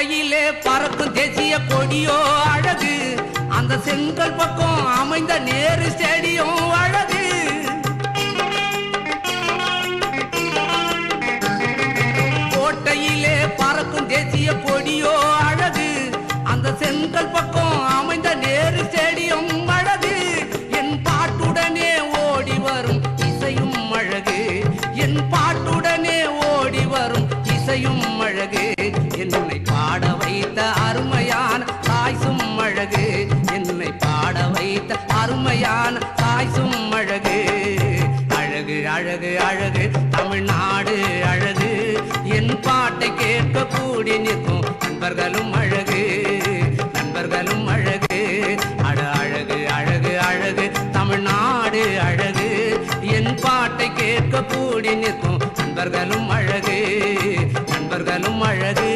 கோட்டையிலே பறக்கும் தேசிய கொடியோ அழகு, அந்த செங்கல் பக்கம் அமைந்த நேரு ஸ்டேடியம் அழகு. கோட்டையிலே பறக்கும் தேசிய கொடியோ அழகு, அந்த செங்கல் பக்கம் அமைந்த நேரு ஸ்டேடியம் அழகு. என் பாட்டுடனே ஓடி வரும் இசையும் அழகு, என் பாட்டுடனே ஓடி வரும் இசையும் அழகு. என்னை பாட வைத்த அருமையான தாய்சும் அழகு, என்னை பாட வைத்த அருமையான தாய்சும் அழகு. அழகு அழகு அழகு தமிழ்நாடு அழகு, என் பாட்டை கேட்க கூடி நிற்கும் நண்பர்களும் அழகு, நண்பர்களும் அழகு. அட அழகு அழகு அழகு தமிழ்நாடு அழகு, என் பாட்டை கேட்க கூடி நிற்கும் நண்பர்களும் அழகு, நண்பர்களும் அழகு.